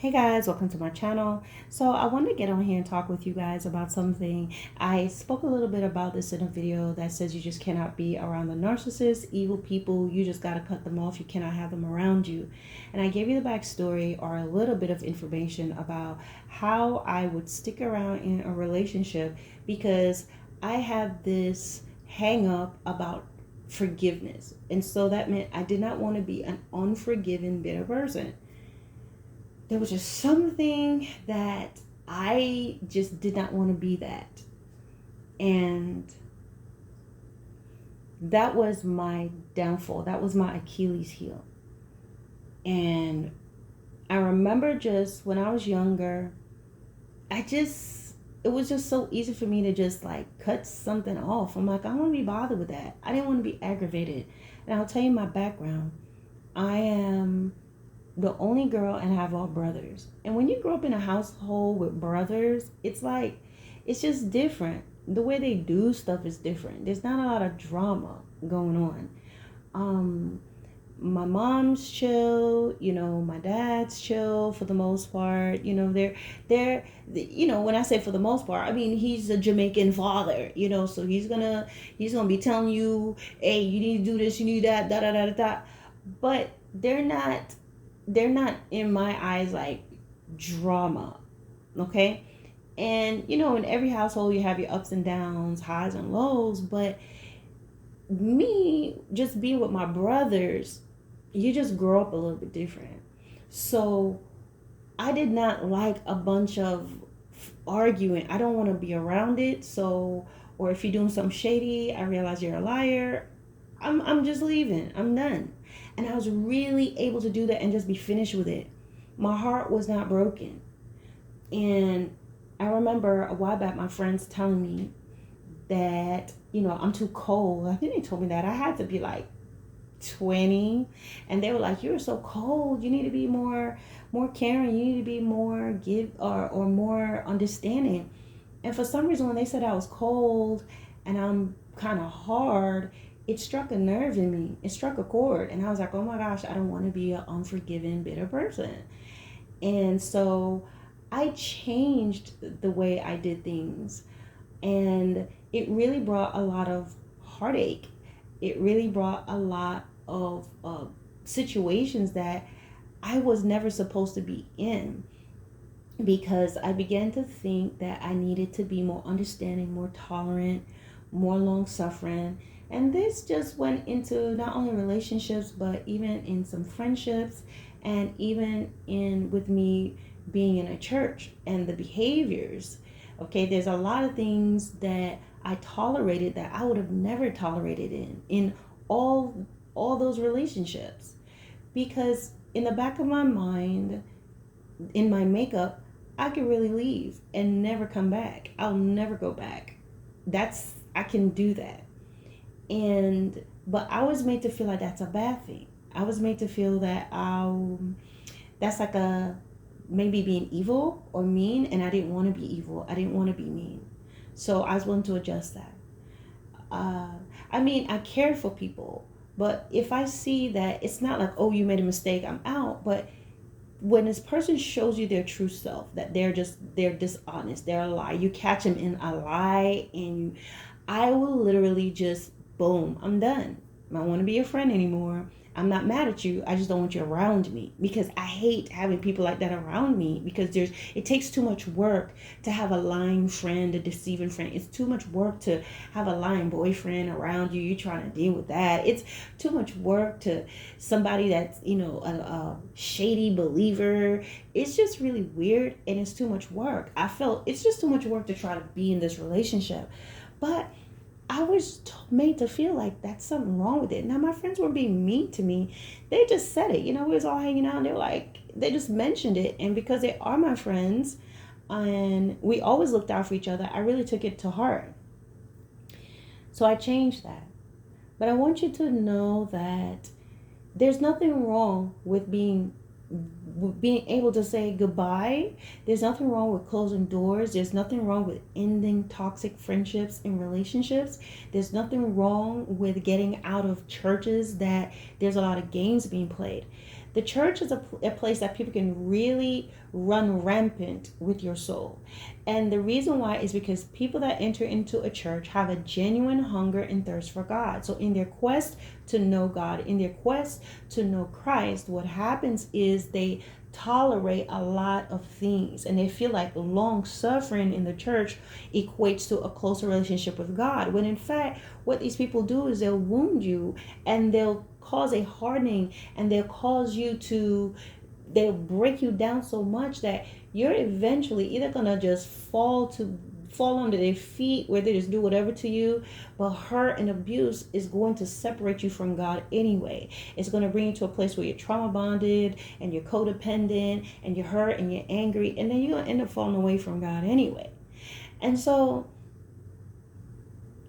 Hey guys, welcome to my channel. So I wanted to get on here and talk with you guys about something. I spoke a little bit about this in a video that says you just cannot be around the narcissists, evil people. You just got to cut them off. You cannot have them around you. And I gave you the backstory or a little bit of information about how I would stick around in a relationship because I have this hang up about forgiveness. And so that meant I did not want to be an unforgiving, bitter person. There was just something that I just did not want to be that. And that was my downfall. That was my Achilles heel. And I remember just when I was younger, it was just so easy for me to just like cut something off. I'm like, I don't want to be bothered with that. I didn't want to be aggravated. And I'll tell you my background. I am the only girl and have all brothers. And when you grow up in a household with brothers, it's like, it's just different. The way they do stuff is different. There's not a lot of drama going on. My mom's chill, my dad's chill for the most part. When I say for the most part, I mean, he's a Jamaican father, so he's gonna be telling you, hey, you need to do this, you need that, da da da da da. But they're not in my eyes like drama, okay? And in every household you have your ups and downs, highs and lows, but me just being with my brothers, you just grow up a little bit different. So I did not like a bunch of arguing. I don't want to be around it. So, or if you're doing something shady, I realize you're a liar, I'm just leaving. I'm done. And I was really able to do that and just be finished with it. My heart was not broken. And I remember a while back my friends telling me that, I'm too cold. I think they told me that I had to be like 20. And they were like, you're so cold. You need to be more caring. You need to be more give or more understanding. And for some reason when they said I was cold and I'm kind of hard, it struck a nerve in me. It struck a chord. And I was like, oh my gosh, I don't want to be an unforgiving, bitter person. And so I changed the way I did things. And it really brought a lot of heartache. It really brought a lot of situations that I was never supposed to be in. Because I began to think that I needed to be more understanding, more tolerant, more long-suffering. And this just went into not only relationships, but even in some friendships, and even in with me being in a church and the behaviors. Okay, there's a lot of things that I tolerated that I would have never tolerated in all those relationships. Because in the back of my mind, in my makeup, I could really leave and never come back. I'll never go back. I can do that. But I was made to feel like that's a bad thing. I was made to feel that that's like maybe being evil or mean, and I didn't want to be evil. I didn't want to be mean. So I was willing to adjust that. I care for people, but if I see that it's not like, oh, you made a mistake, I'm out. But when this person shows you their true self, that they're dishonest, they're a lie, you catch them in a lie, and I will literally just boom, I'm done. I don't want to be your friend anymore. I'm not mad at you. I just don't want you around me, because I hate having people like that around me, because it takes too much work to have a lying friend, a deceiving friend. It's too much work to have a lying boyfriend around you. You're trying to deal with that. It's too much work to somebody that's, a shady believer. It's just really weird, and it's too much work. I felt it's just too much work to try to be in this relationship. But I was made to feel like that's something wrong with it. Now, my friends weren't being mean to me. They just said it. We was all hanging out, and they just mentioned it. And because they are my friends and we always looked out for each other, I really took it to heart. So I changed that. But I want you to know that there's nothing wrong with being able to say goodbye. There's nothing wrong with closing doors. There's nothing wrong with ending toxic friendships and relationships. There's nothing wrong with getting out of churches that there's a lot of games being played. The church is a place that people can really run rampant with your soul. And the reason why is because people that enter into a church have a genuine hunger and thirst for God. So in their quest to know God, in their quest to know Christ, what happens is they tolerate a lot of things, and they feel like long suffering in the church equates to a closer relationship with God, when in fact what these people do is they'll wound you, and they'll cause a hardening, and they'll break you down so much that you're eventually either gonna just fall under their feet, where they just do whatever to you. But hurt and abuse is going to separate you from God anyway. It's going to bring you to a place where you're trauma bonded and you're codependent and you're hurt and you're angry, and then you're going to end up falling away from God anyway. And so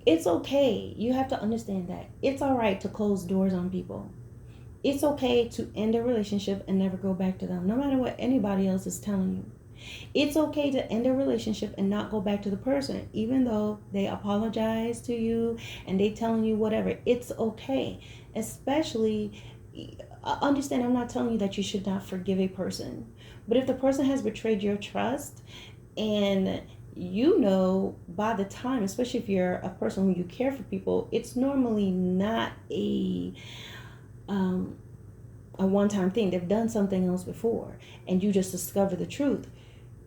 it's okay. You have to understand that it's all right to close doors on people. It's okay to end a relationship and never go back to them, no matter what anybody else is telling you. It's okay to end a relationship and not go back to the person, even though they apologize to you and they telling you whatever. It's okay. Especially, understand, I'm not telling you that you should not forgive a person. But if the person has betrayed your trust, and you know by the time, especially if you're a person who you care for people, it's normally not a one-time thing. They've done something else before, and you just discover the truth.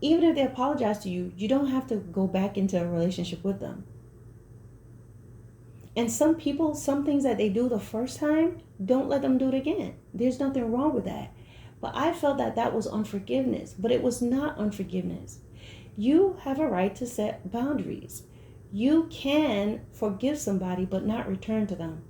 Even if they apologize to you, you don't have to go back into a relationship with them. And some people, some things that they do the first time, don't let them do it again. There's nothing wrong with that. But I felt that that was unforgiveness, but it was not unforgiveness. You have a right to set boundaries. You can forgive somebody but not return to them.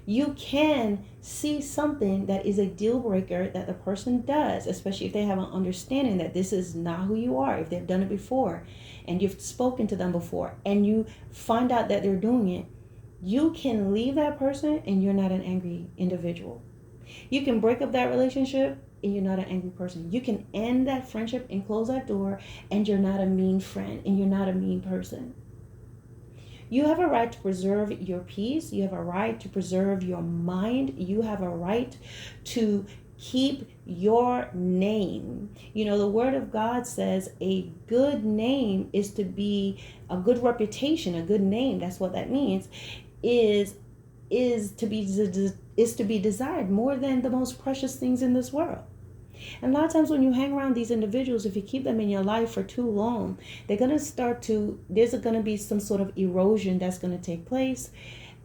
You can see something that is a deal breaker that the person does, especially if they have an understanding that this is not who you are, if they've done it before and you've spoken to them before and you find out that they're doing it. You can leave that person and you're not an angry individual. You can break up that relationship and you're not an angry person. You can end that friendship and close that door and you're not a mean friend and you're not a mean person. You have a right to preserve your peace. You have a right to preserve your mind. You have a right to keep your name. You know, the word of God says a good name is to be a good reputation, a good name. That's what that means. Is to be desired more than the most precious things in this world. And a lot of times when you hang around these individuals, if you keep them in your life for too long, there's going to be some sort of erosion that's going to take place.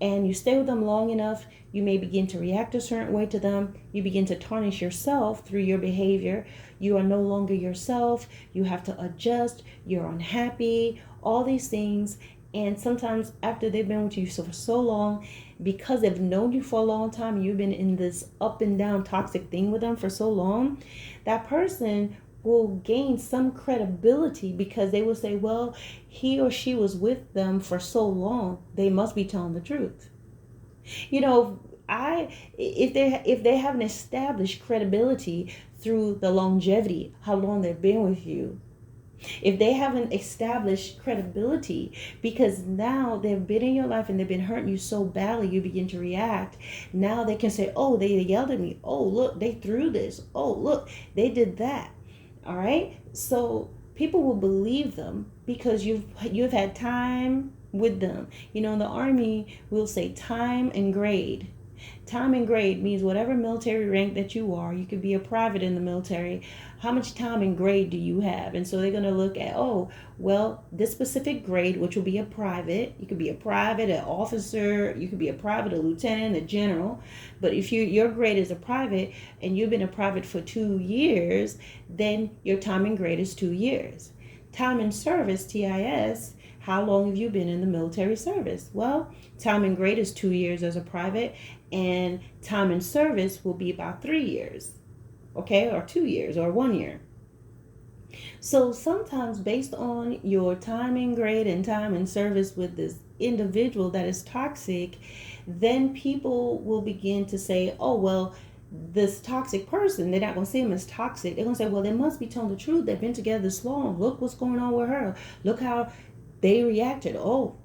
And you stay with them long enough, you may begin to react a certain way to them. You begin to tarnish yourself through your behavior. You are no longer yourself. You have to adjust. You're unhappy, all these things. And sometimes after they've been with you for so long, because they've known you for a long time, and you've been in this up and down toxic thing with them for so long, that person will gain some credibility because they will say, well, he or she was with them for so long, they must be telling the truth. You know, if they haven't established credibility through the longevity, how long they've been with you, if they haven't established credibility because now they've been in your life and they've been hurting you so badly, you begin to react. Now they can say, oh, they yelled at me. Oh, look, they threw this. Oh, look, they did that. All right. So people will believe them because you've had time with them. You know, in the Army, we'll say time and grade. Time and grade means whatever military rank that you are. You could be a private in the military. How much time and grade do you have? And so they're going to look at, oh, well, this specific grade, which will be a private. You could be a private, an officer. You could be a private, a lieutenant, a general. But if your grade is a private and you've been a private for 2 years, then your time and grade is 2 years. Time in service, TIS, how long have you been in the military service? Well, time and grade is 2 years as a private, and time in service will be about 3 years, okay, or 2 years, or 1 year. So sometimes based on your time in grade and time in service with this individual that is toxic, then people will begin to say, oh, well, this toxic person, they're not going to see them as toxic. They're going to say, well, they must be telling the truth. They've been together this long. Look what's going on with her. Look how they reacted. Oh,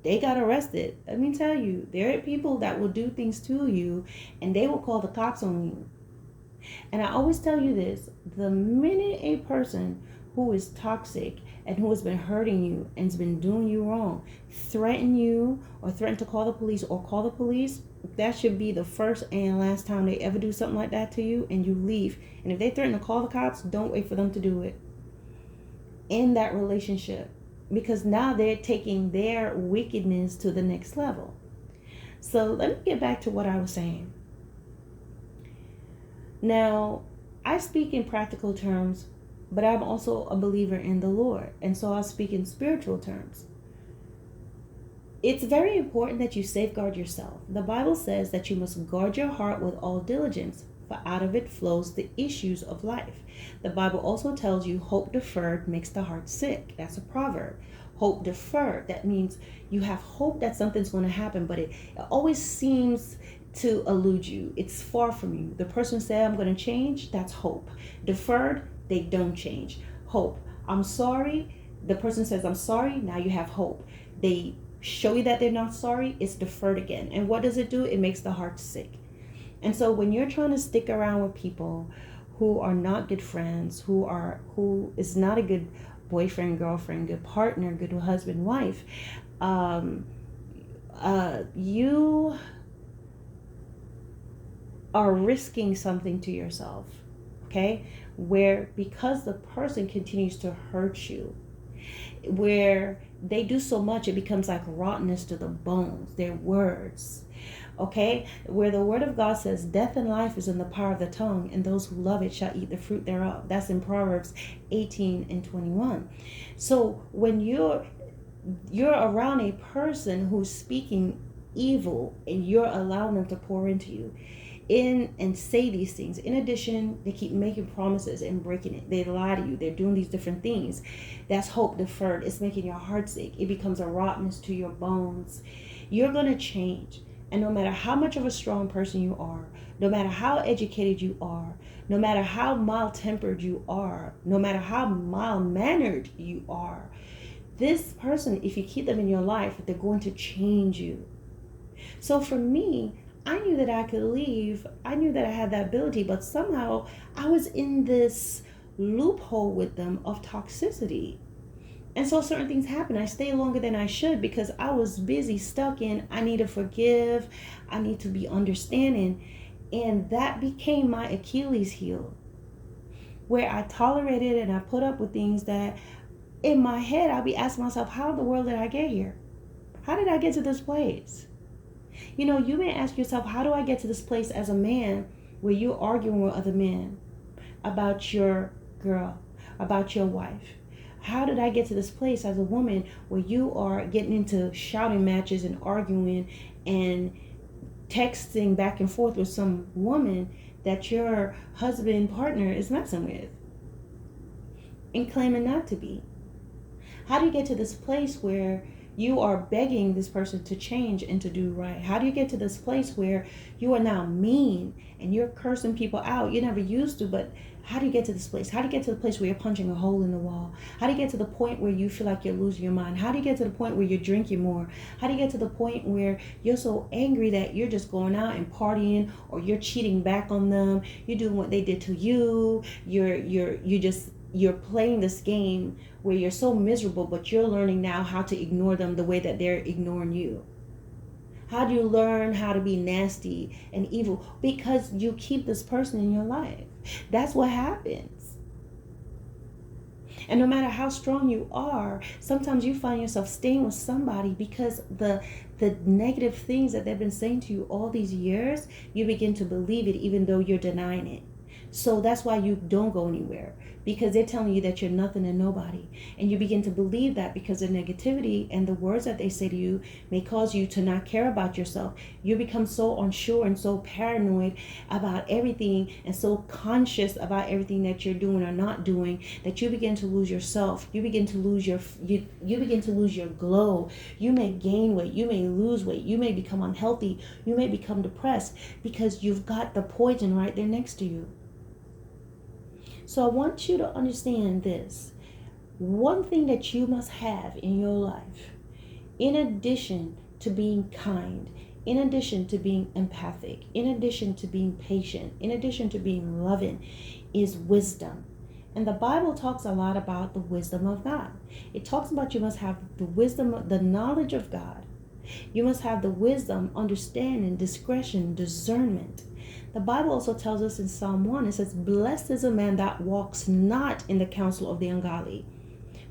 they got arrested. Let me tell you, there are people that will do things to you and they will call the cops on you. And I always tell you this, the minute a person who is toxic and who has been hurting you and has been doing you wrong threaten you or threaten to call the police or call the police, that should be the first and last time they ever do something like that to you, and you leave. And if they threaten to call the cops, don't wait for them to do it in that relationship, because now they're taking their wickedness to the next level. So let me get back to what I was saying. Now, I speak in practical terms, but I'm also a believer in the Lord, and so I'll speak in spiritual terms. It's very important that you safeguard yourself. The Bible says that you must guard your heart with all diligence, for out of it flows the issues of life. The Bible also tells you hope deferred makes the heart sick. That's a proverb. Hope deferred, that means you have hope that something's going to happen, but it always seems to elude you. It's far from you. The person said, I'm going to change. That's hope. Deferred, they don't change. Hope, I'm sorry. The person says, I'm sorry. Now you have hope. They show you that they're not sorry. It's deferred again. And what does it do? It makes the heart sick. And so when you're trying to stick around with people who are not good friends, who is not a good boyfriend, girlfriend, good partner, good husband, wife, you are risking something to yourself, okay? Where because the person continues to hurt you, where they do so much, it becomes like rottenness to the bones, their words, okay? Where the word of God says death and life is in the power of the tongue, and those who love it shall eat the fruit thereof. That's in Proverbs 18:21. So when you're around a person who's speaking evil and you're allowing them to pour into you and say these things, in addition, they keep making promises and breaking it. They lie to you. They're doing these different things. That's hope deferred. It's making your heart sick. It becomes a rottenness to your bones. You're going to change. And no matter how much of a strong person you are, no matter how educated you are, no matter how mild-tempered you are, no matter how mild-mannered you are, this person, if you keep them in your life, they're going to change you. So for me, I knew that I could leave. I knew that I had that ability, but somehow I was in this loophole with them of toxicity. And so certain things happen. I stayed longer than I should because I was busy, stuck in, I need to forgive, I need to be understanding. And that became my Achilles heel, where I tolerated and I put up with things that in my head, I'll be asking myself, how in the world did I get here? How did I get to this place? You know, you may ask yourself, how do I get to this place as a man where you're arguing with other men about your girl, about your wife? How did I get to this place as a woman where you are getting into shouting matches and arguing and texting back and forth with some woman that your husband partner is messing with and claiming not to be? How do you get to this place where you are begging this person to change and to do right? How do you get to this place where you are now mean and you're cursing people out? You never used to, but how do you get to this place? How do you get to the place where you're punching a hole in the wall? How do you get to the point where you feel like you're losing your mind? How do you get to the point where you're drinking more? How do you get to the point where you're so angry that you're just going out and partying, or you're cheating back on them? You're doing what they did to you. You're playing this game where you're so miserable, but you're learning now how to ignore them the way that they're ignoring you. How do you learn how to be nasty and evil? Because you keep this person in your life. That's what happens. And no matter how strong you are, sometimes you find yourself staying with somebody because the negative things that they've been saying to you all these years, you begin to believe it even though you're denying it. So that's why you don't go anywhere, because they're telling you that you're nothing and nobody. And you begin to believe that because the negativity and the words that they say to you may cause you to not care about yourself. You become so unsure and so paranoid about everything and so conscious about everything that you're doing or not doing that you begin to lose yourself. You begin to lose you begin to lose your glow. You may gain weight. You may lose weight. You may become unhealthy. You may become depressed because you've got the poison right there next to you. So I want you to understand this. One thing that you must have in your life, in addition to being kind, in addition to being empathic, in addition to being patient, in addition to being loving, is wisdom. And the Bible talks a lot about the wisdom of God. It talks about you must have the wisdom, the knowledge of God. You must have the wisdom, understanding, discretion, discernment. The Bible also tells us in Psalm 1, it says, blessed is a man that walks not in the counsel of the ungodly.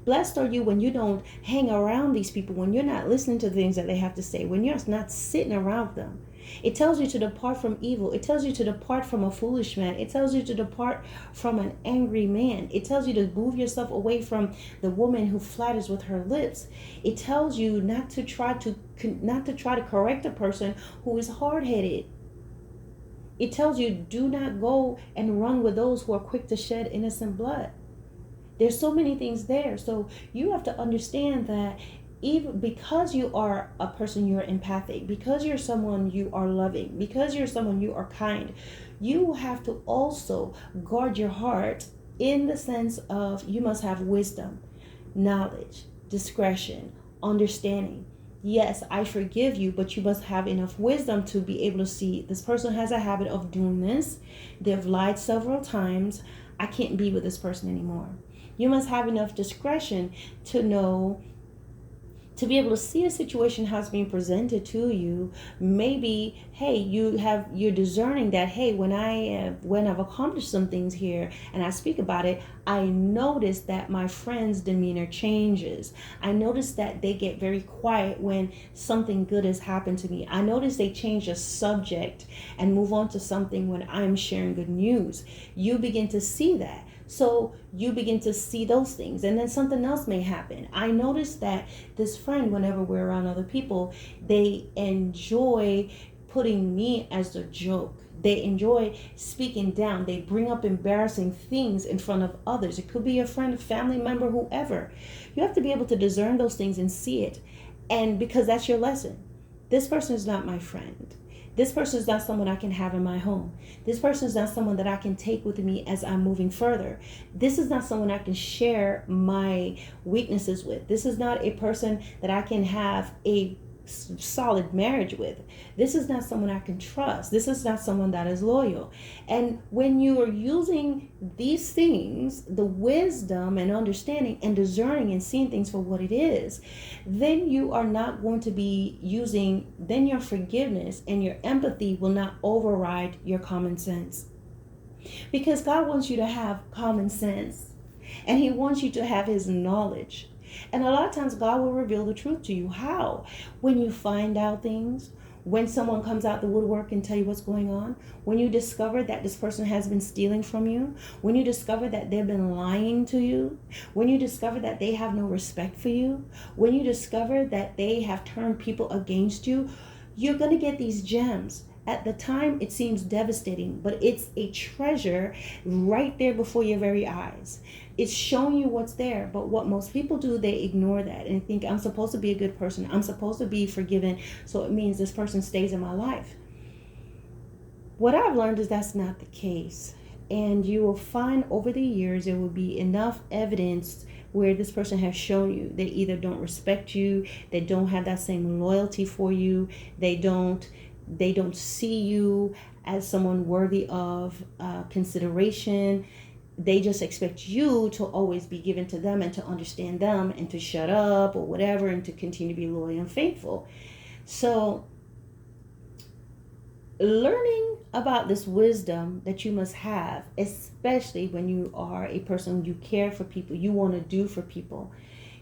Blessed are you when you don't hang around these people, when you're not listening to things that they have to say, when you're not sitting around them. It tells you to depart from evil. It tells you to depart from a foolish man. It tells you to depart from an angry man. It tells you to move yourself away from the woman who flatters with her lips. It tells you not to try to correct a person who is hard-headed. It tells you do not go and run with those who are quick to shed innocent blood. There's so many things there. So you have to understand that even because you are a person, you're empathic, because you're someone you are loving, because you're someone you are kind, you have to also guard your heart in the sense of you must have wisdom, knowledge, discretion, understanding. Yes, I forgive you, but you must have enough wisdom to be able to see this person has a habit of doing this. They've lied several times. I can't be with this person anymore. You must have enough discretion to know, to be able to see a situation how it's being presented to you. Maybe, hey, you're discerning that, hey, when I've accomplished some things here and I speak about it, I notice that my friend's demeanor changes. I notice that they get very quiet when something good has happened to me. I notice they change the subject and move on to something when I'm sharing good news. You begin to see that. So you begin to see those things, and then something else may happen. I noticed that this friend, whenever we're around other people, they enjoy putting me as the joke. They enjoy speaking down. They bring up embarrassing things in front of others. It could be a friend, a family member, whoever. You have to be able to discern those things and see it. And because that's your lesson. This person is not my friend. This person is not someone I can have in my home. This person is not someone that I can take with me as I'm moving further. This is not someone I can share my weaknesses with. This is not a person that I can have a solid marriage with. This is not someone I can trust. This is not someone that is loyal. And when you are using these things, the wisdom and understanding and discerning and seeing things for what it is, then you are not going to be using, then your forgiveness and your empathy will not override your common sense. Because God wants you to have common sense, and He wants you to have His knowledge. And a lot of times God will reveal the truth to you. How? When you find out things, when someone comes out the woodwork and tell you what's going on, when you discover that this person has been stealing from you, when you discover that they've been lying to you, when you discover that they have no respect for you, when you discover that they have turned people against you, you're going to get these gems. At the time, it seems devastating, but it's a treasure right there before your very eyes. It's showing you what's there, but what most people do, they ignore that and think, I'm supposed to be a good person. I'm supposed to be forgiven, so it means this person stays in my life. What I've learned is that's not the case. And you will find over the years, there will be enough evidence where this person has shown you they either don't respect you, they don't have that same loyalty for you, they don't see you as someone worthy of consideration. They just expect you to always be given to them and to understand them and to shut up or whatever and to continue to be loyal and faithful. So learning about this wisdom that you must have, especially when you are a person, you care for people, you want to do for people,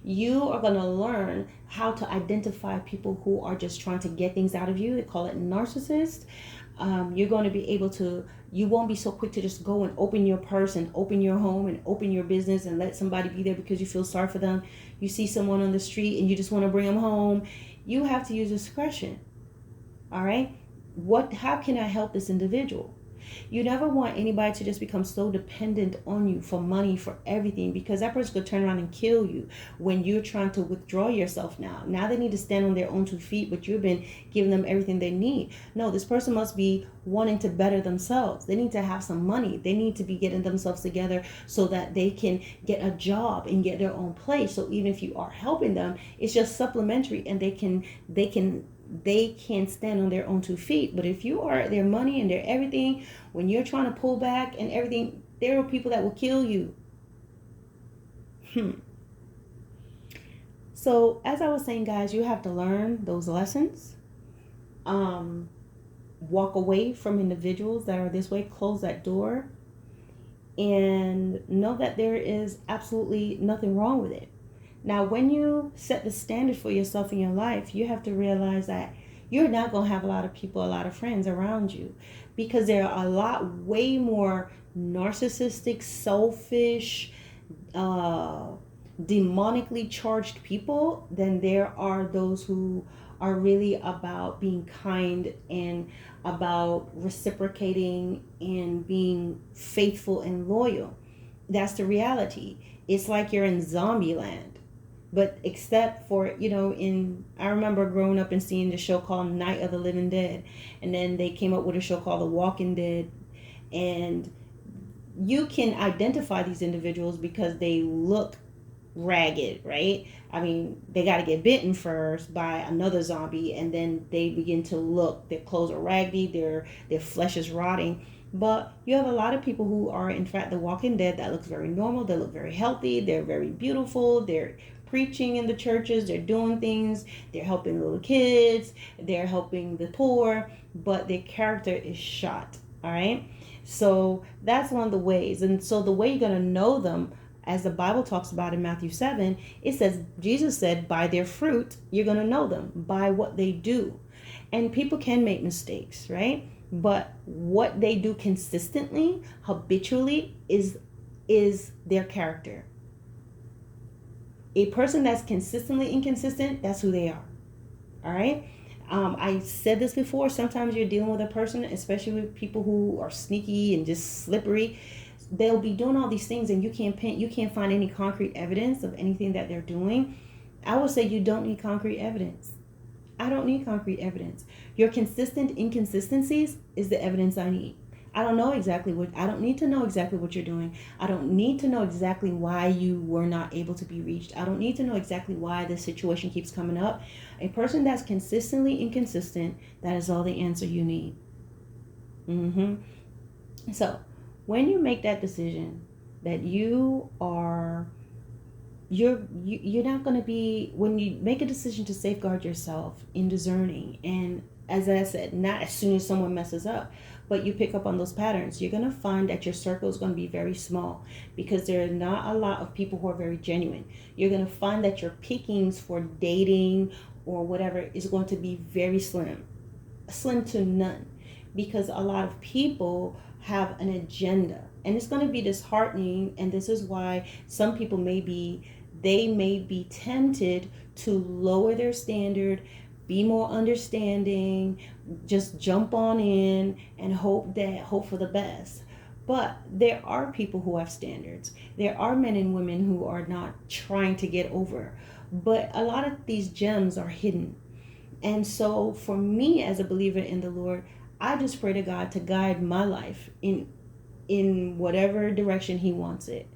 you are going to learn how to identify people who are just trying to get things out of you. They call it narcissist. You're going to be able to, you won't be so quick to just go and open your purse and open your home and open your business and let somebody be there because you feel sorry for them. You see someone on the street and you just want to bring them home. You have to use discretion. All right? How can I help this individual? You never want anybody to just become so dependent on you for money, for everything, because that person could turn around and kill you when you're trying to withdraw yourself now. Now they need to stand on their own 2 feet, but you've been giving them everything they need. No, this person must be wanting to better themselves. They need to have some money. They need to be getting themselves together so that they can get a job and get their own place. So even if you are helping them, it's just supplementary, and they can they can stand on their own 2 feet. But if you are their money and their everything, when you're trying to pull back and everything, there are people that will kill you. So as I was saying, guys, you have to learn those lessons. Walk away from individuals that are this way, close that door, and know that there is absolutely nothing wrong with it. Now, when you set the standard for yourself in your life, you have to realize that you're not going to have a lot of people, a lot of friends around you, because there are a lot way more narcissistic, selfish, demonically charged people than there are those who are really about being kind and about reciprocating and being faithful and loyal. That's the reality. It's like you're in zombie land. But except for, I remember growing up and seeing the show called Night of the Living Dead. And then they came up with a show called The Walking Dead. And you can identify these individuals because they look ragged, right? I mean, they got to get bitten first by another zombie, and then they begin to look. Their clothes are raggedy, their flesh is rotting. But you have a lot of people who are, in fact, the Walking Dead that looks very normal. They look very healthy. They're very beautiful. They're preaching in the churches. They're doing things. They're helping little kids. They're helping the poor. But their character is shot. All right. So that's one of the ways. And so the way you're going to know them, as the Bible talks about in Matthew 7, it says, Jesus said, by their fruit, you're going to know them, by what they do. And people can make mistakes, right? But what they do consistently, habitually, is their character. A person that's consistently inconsistent, that's who they are. All right? I said this before, sometimes you're dealing with a person, especially with people who are sneaky and just slippery. They'll be doing all these things and you can't find any concrete evidence of anything that they're doing. I would say you don't need concrete evidence. I don't need concrete evidence. Your consistent inconsistencies is the evidence I need. I don't need to know exactly what you're doing. I don't need to know exactly why you were not able to be reached. I don't need to know exactly why the situation keeps coming up. A person that's consistently inconsistent, that is all the answer you need. So when you make that decision that you're not going to be, when you make a decision to safeguard yourself in discerning, and as I said, not as soon as someone messes up, but you pick up on those patterns, you're going to find that your circle is going to be very small because there are not a lot of people who are very genuine. You're going to find that your pickings for dating or whatever is going to be very slim to none, because a lot of people have an agenda, and it's going to be disheartening. And this is why some people may be tempted to lower their standard, be more understanding, just jump on in and hope for the best. But there are people who have standards. There are men and women who are not trying to get over, but a lot of these gems are hidden. And so for me, as a believer in the Lord, I just pray to God to guide my life in whatever direction He wants it.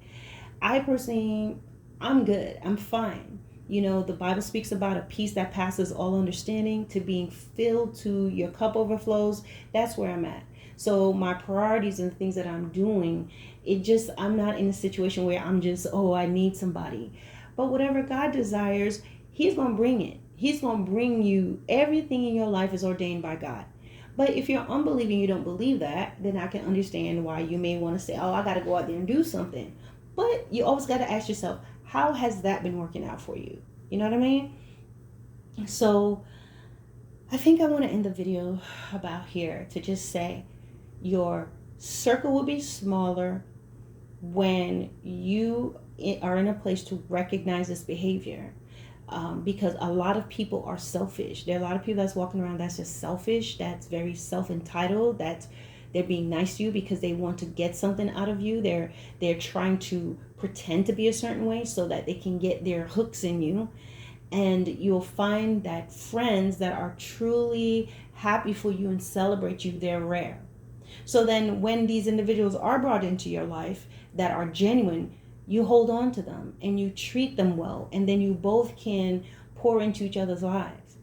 I personally, I'm good. I'm fine. The Bible speaks about a peace that passes all understanding, to being filled to your cup overflows. That's where I'm at. So my priorities and the things that I'm doing, I'm not in a situation where I'm just, I need somebody. But whatever God desires, He's going to bring it. He's going to bring you. Everything in your life is ordained by God. But if you're unbelieving, you don't believe that, then I can understand why you may want to say, I got to go out there and do something. But you always got to ask yourself, how has that been working out for you? You know what I mean? So I think I want to end the video about here to just say your circle will be smaller when you are in a place to recognize this behavior. Because a lot of people are selfish. There are a lot of people that's walking around that's just selfish, that's very self-entitled, that they're being nice to you because they want to get something out of you. They're trying to pretend to be a certain way so that they can get their hooks in you. And you'll find that friends that are truly happy for you and celebrate you, they're rare. So then when these individuals are brought into your life that are genuine, you hold on to them and you treat them well, and then you both can pour into each other's lives.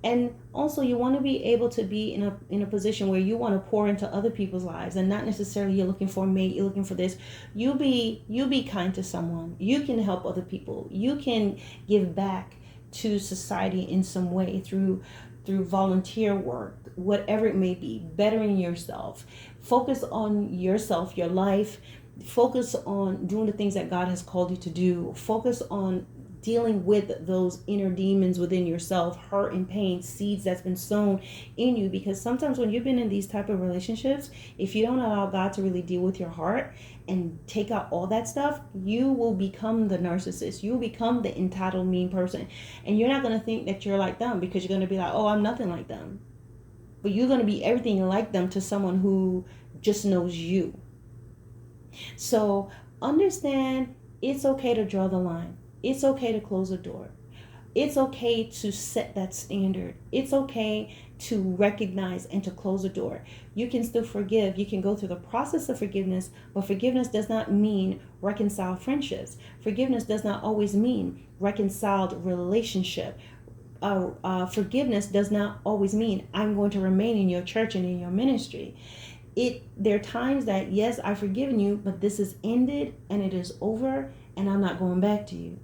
And also, you want to be able to be in a position where you want to pour into other people's lives, and not necessarily you're looking for a mate, you're looking for this. You be kind to someone. You can help other people. You can give back to society in some way through volunteer work, whatever it may be, bettering yourself. Focus on yourself, your life. Focus on doing the things that God has called you to do. Focus on dealing with those inner demons within yourself, hurt and pain, seeds that's been sown in you. Because sometimes when you've been in these type of relationships, if you don't allow God to really deal with your heart and take out all that stuff, you will become the narcissist. You will become the entitled, mean person. And you're not going to think that you're like them, because you're going to be like, oh, I'm nothing like them. But you're going to be everything like them to someone who just knows you. So understand, it's okay to draw the line. It's okay to close a door. It's okay to set that standard. It's okay to recognize and to close a door. You can still forgive. You can go through the process of forgiveness, but forgiveness does not mean reconciled friendships. Forgiveness does not always mean reconciled relationship. Forgiveness does not always mean I'm going to remain in your church and in your ministry. There are times that, yes, I've forgiven you, but this is ended and it is over, and I'm not going back to you.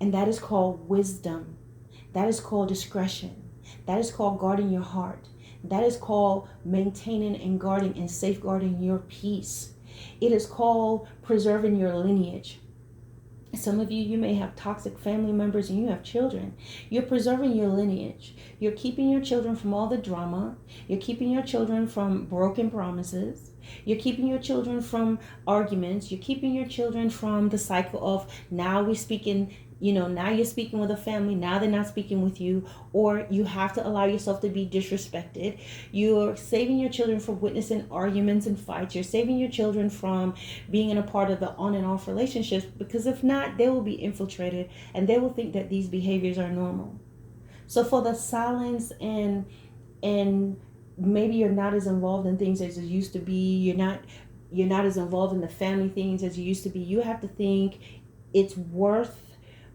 And that is called wisdom. That is called discretion. That is called guarding your heart. That is called maintaining and guarding and safeguarding your peace. It is called preserving your lineage. Some of you may have toxic family members and you have children. You're preserving your lineage. You're keeping your children from all the drama. You're keeping your children from broken promises. You're keeping your children from arguments. You're keeping your children from the cycle of now we're speaking, now you're speaking with a family, now they're not speaking with you, or you have to allow yourself to be disrespected. You're saving your children from witnessing arguments and fights. You're saving your children from being in a part of the on and off relationships, because if not, they will be infiltrated and they will think that these behaviors are normal. So for the silence and maybe you're not as involved in things as you used to be, you're not as involved in the family things as you used to be, you have to think it's worth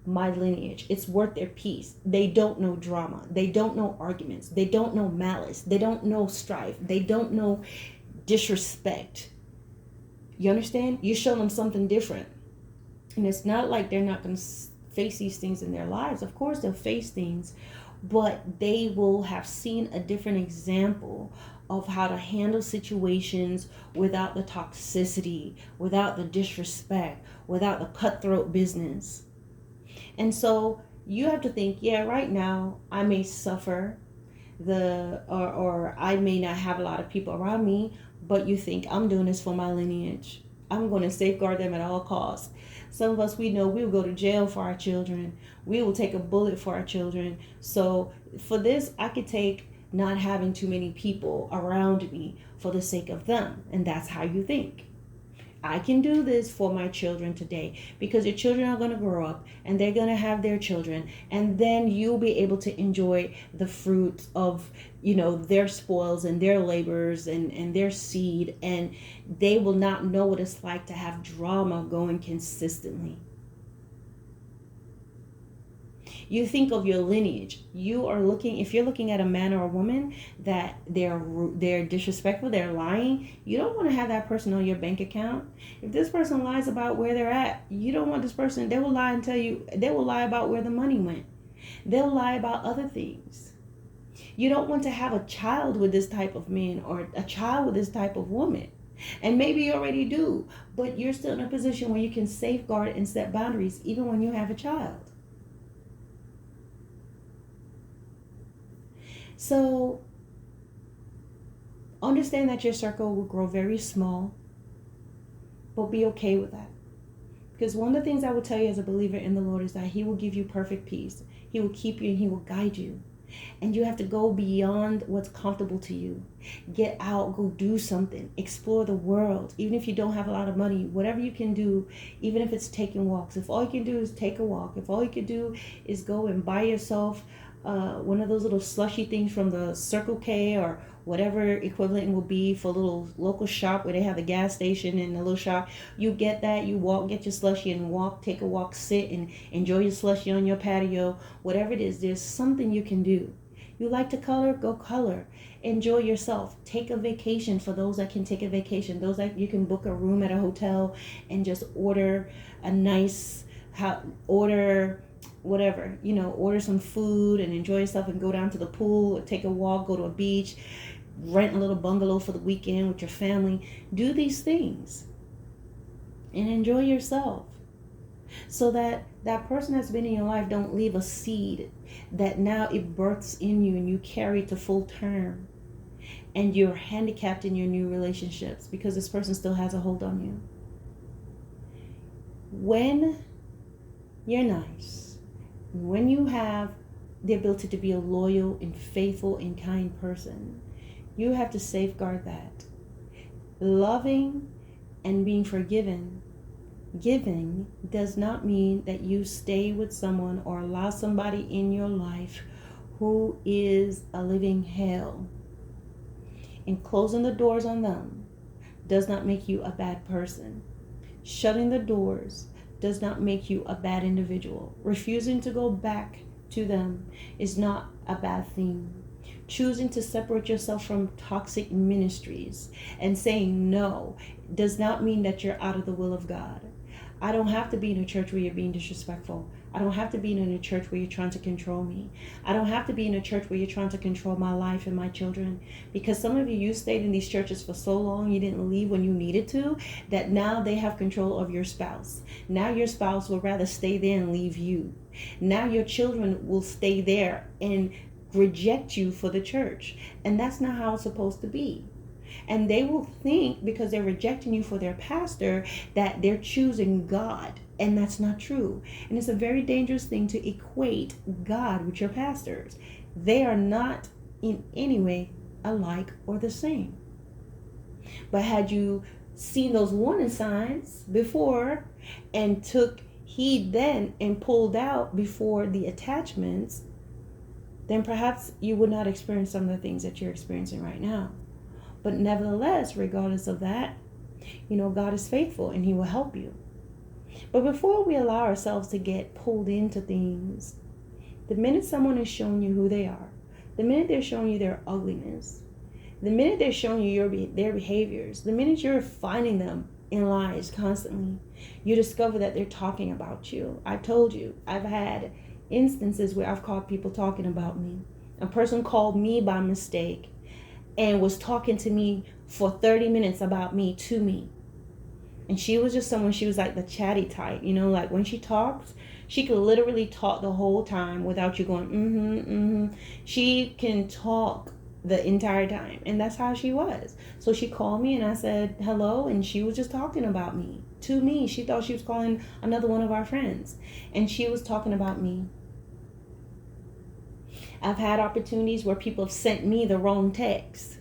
my lineage. It's worth their peace. They don't know drama. They don't know arguments. They don't know malice. They don't know strife. They don't know disrespect. You understand? You show them something different. And it's not like they're not going to face these things in their lives. Of course, they'll face things, but they will have seen a different example of how to handle situations without the toxicity, without the disrespect, without the cutthroat business. And so you have to think, yeah, right now I may suffer or I may not have a lot of people around me, but you think I'm doing this for my lineage. I'm going to safeguard them at all costs. Some of us, we know we will go to jail for our children. We will take a bullet for our children. So for this, I could take not having too many people around me for the sake of them. And that's how you think. I can do this for my children today, because your children are going to grow up and they're going to have their children, and then you'll be able to enjoy the fruit of their spoils and their labors and their seed, and they will not know what it's like to have drama going consistently. You think of your lineage. If you're looking at a man or a woman that they're disrespectful, they're lying, you don't want to have that person on your bank account. If this person lies about where they're at, you don't want this person. They will lie and tell you, they will lie about where the money went. They'll lie about other things. You don't want to have a child with this type of man or a child with this type of woman. And maybe you already do, but you're still in a position where you can safeguard and set boundaries even when you have a child. So understand that your circle will grow very small, but be okay with that. Because one of the things I will tell you as a believer in the Lord is that He will give you perfect peace. He will keep you and He will guide you. And you have to go beyond what's comfortable to you. Get out, go do something, explore the world. Even if you don't have a lot of money, whatever you can do, even if it's taking walks. If all you can do is take a walk, if all you can do is go and buy yourself one of those little slushy things from the Circle K or whatever equivalent will be for a little local shop where they have a gas station and a little shop. You get that, you walk, get your slushy and walk, take a walk, sit and enjoy your slushy on your patio. Whatever it is, there's something you can do. You like to color? Go color. Enjoy yourself. Take a vacation for those that can take a vacation. Those that you can book a room at a hotel and just order a nice, order whatever, order some food and enjoy yourself and go down to the pool or take a walk, go to a beach, rent a little bungalow for the weekend with your family. Do these things and enjoy yourself, so that that person that's been in your life don't leave a seed that now it births in you and you carry to full term, and you're handicapped in your new relationships because this person still has a hold on you. When you're nice, when you have the ability to be a loyal and faithful and kind person, you have to safeguard that. Loving and being forgiven, giving, does not mean that you stay with someone or allow somebody in your life who is a living hell. And closing the doors on them does not make you a bad person. Shutting the doors does not make you a bad individual. Refusing to go back to them is not a bad thing. Choosing to separate yourself from toxic ministries and saying no does not mean that you're out of the will of God. I don't have to be in a church where you're being disrespectful. I don't have to be in a church where you're trying to control me. I don't have to be in a church where you're trying to control my life and my children. Because some of you stayed in these churches for so long, you didn't leave when you needed to, that now they have control of your spouse. Now your spouse will rather stay there and leave you. Now your children will stay there and reject you for the church. And that's not how it's supposed to be. And they will think, because they're rejecting you for their pastor, that they're choosing God. And that's not true. And it's a very dangerous thing to equate God with your pastors. They are not in any way alike or the same. But had you seen those warning signs before and took heed then and pulled out before the attachments, then perhaps you would not experience some of the things that you're experiencing right now. But nevertheless, regardless of that, God is faithful and he will help you. But before we allow ourselves to get pulled into things, the minute someone is showing you who they are, the minute they're showing you their ugliness, the minute they're showing you their behaviors, the minute you're finding them in lies constantly, you discover that they're talking about you. I told you, I've had instances where I've caught people talking about me. A person called me by mistake and was talking to me for 30 minutes about me to me. And she was just someone, she was like the chatty type, like when she talks, she could literally talk the whole time without you going, She can talk the entire time. And that's how she was. So she called me and I said, hello. And she was just talking about me to me. She thought she was calling another one of our friends. And she was talking about me. I've had opportunities where people have sent me the wrong text,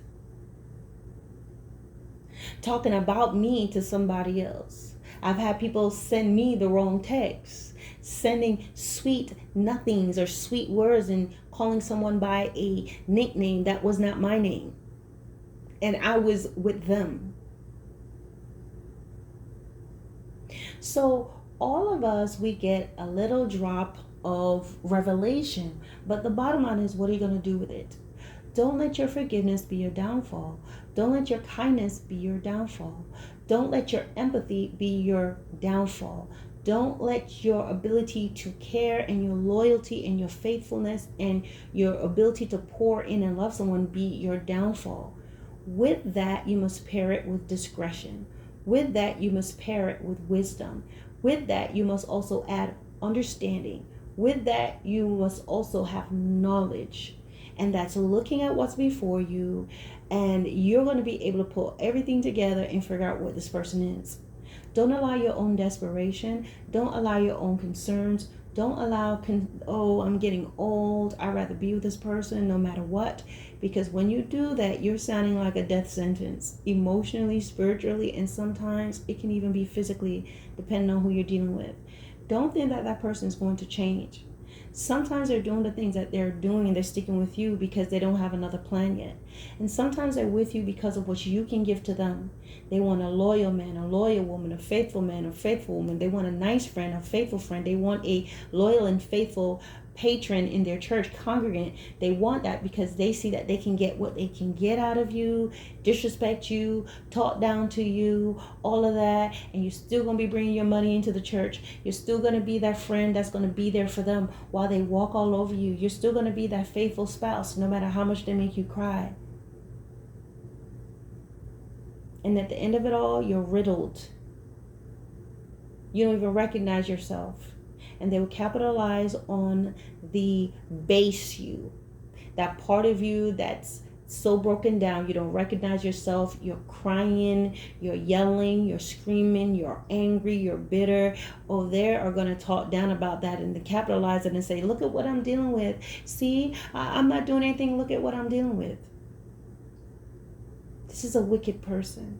talking about me to somebody else. I've had people send me the wrong text, sending sweet nothings or sweet words and calling someone by a nickname that was not my name. And I was with them. So all of us, we get a little drop of revelation. But the bottom line is, what are you going to do with it? Don't let your forgiveness be your downfall. Don't let your kindness be your downfall. Don't let your empathy be your downfall. Don't let your ability to care and your loyalty and your faithfulness and your ability to pour in and love someone be your downfall. With that, you must pair it with discretion. With that, you must pair it with wisdom. With that, you must also add understanding. With that, you must also have knowledge. And that's looking at what's before you, and you're going to be able to pull everything together and figure out what this person is. Don't allow your own desperation. Don't allow your own concerns. Don't allow, I'm getting old, I'd rather be with this person no matter what. Because when you do that, you're sounding like a death sentence, emotionally, spiritually, and sometimes it can even be physically, depending on who you're dealing with. Don't think that that person is going to change. Sometimes they're doing the things that they're doing and they're sticking with you because they don't have another plan yet. And sometimes they're with you because of what you can give to them. They want a loyal man, a loyal woman, a faithful man, a faithful woman. They want a nice friend, a faithful friend. They want a loyal and faithful patron in their church congregant. They want that because they see that they can get what they can get out of you, disrespect you, talk down to you, all of that, and you're still going to be bringing your money into the church. You're still going to be that friend that's going to be there for them while they walk all over you. You're still going to be that faithful spouse no matter how much they make you cry. And at the end of it all, you're riddled. You don't even recognize yourself. And they will capitalize on the base you, that part of you that's so broken down you don't recognize yourself. You're crying, you're yelling, you're screaming, you're angry, you're bitter. Oh, they are going to talk down about that and to capitalize it and say, look at what I'm dealing with. See, I'm not doing anything. Look at what I'm dealing with. This is a wicked person.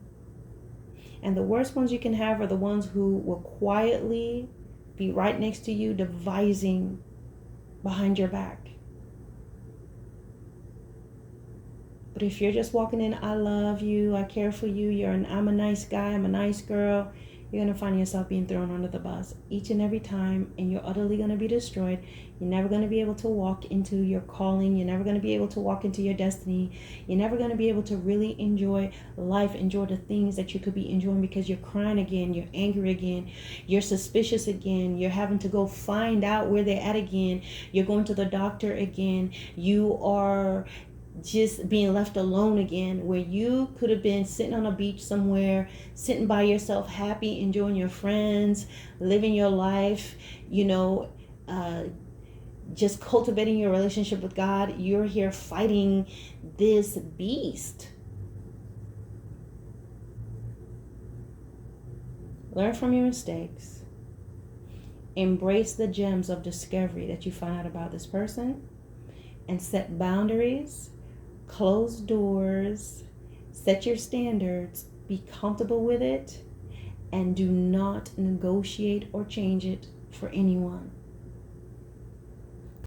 And the worst ones you can have are the ones who will quietly be right next to you, devising behind your back. But if you're just walking in, I love you, I care for you, I'm a nice guy, I'm a nice girl, you're going to find yourself being thrown under the bus each and every time, and you're utterly going to be destroyed. You're never going to be able to walk into your calling. You're never going to be able to walk into your destiny. You're never going to be able to really enjoy life, enjoy the things that you could be enjoying, because you're crying again, you're angry again, you're suspicious again, you're having to go find out where they're at again, you're going to the doctor again, you are just being left alone again, where you could have been sitting on a beach somewhere, sitting by yourself, happy, enjoying your friends, living your life, just cultivating your relationship with God. You're here fighting this beast. Learn from your mistakes. Embrace the gems of discovery that you find out about this person, and set boundaries. Close doors, set your standards, be comfortable with it, and do not negotiate or change it for anyone.